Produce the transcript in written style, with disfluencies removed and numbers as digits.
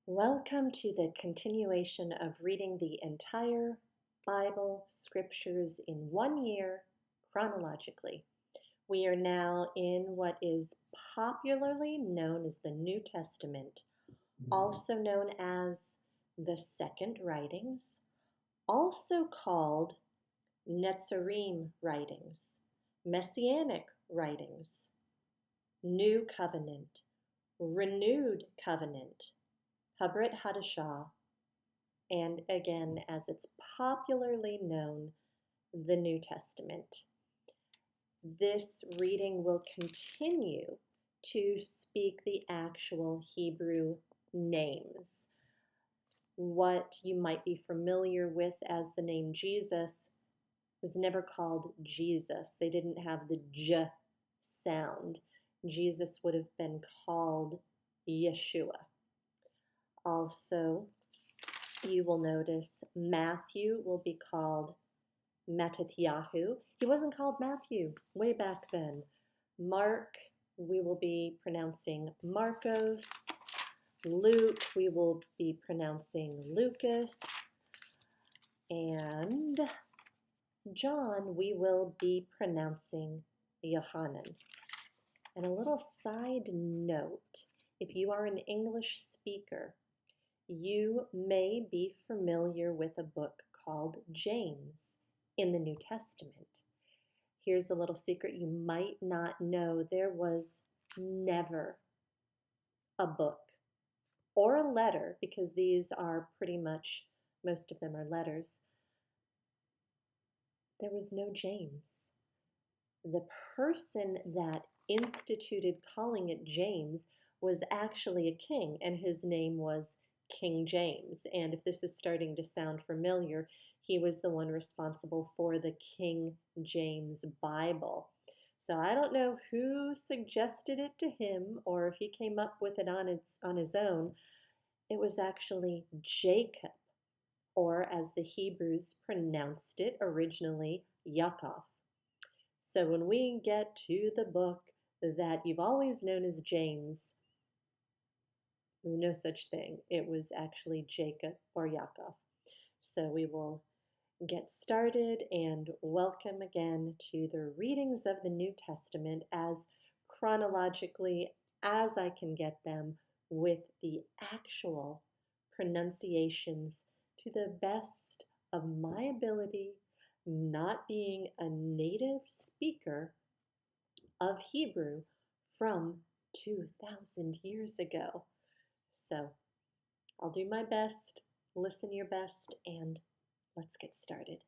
Welcome to the continuation of reading the entire Bible scriptures in 1 year chronologically. We are now in what is popularly known as the New Testament, also known as the Second Writings, also called Netzarim writings, Messianic writings, New Covenant, Renewed Covenant, haBrit, and again, as it's popularly known, the New Testament. This reading will continue to speak the actual Hebrew names. What you might be familiar with as the name Jesus was never called Jesus. They didn't have the J sound. Jesus would have been called Yeshua. Also, you will notice Matthew will be called Mattatyahu. He wasn't called Matthew way back then. Mark, we will be pronouncing Marcos. Luke, we will be pronouncing Lucas. And John, we will be pronouncing Yohanan. And a little side note, if you are an English speaker, you may be familiar with a book called James in the New Testament. Here's a little secret you might not know. There was never a book or a letter, because these are pretty much, most of them are letters. There was no James. The person that instituted calling it James was actually a king, and his name was King James. And if this is starting to sound familiar, he was the one responsible for the King James Bible. So I don't know who suggested it to him or if he came up with it on his own. It was actually Jacob, or as the Hebrews pronounced it originally, Yaakov. So when we get to the book that you've always known as James, there's no such thing. It was actually Jacob or Yaakov. So we will get started and welcome again to the readings of the New Testament as chronologically as I can get them, with the actual pronunciations to the best of my ability, not being a native speaker of Hebrew from 2,000 years ago. So I'll do my best, listen your best, and let's get started.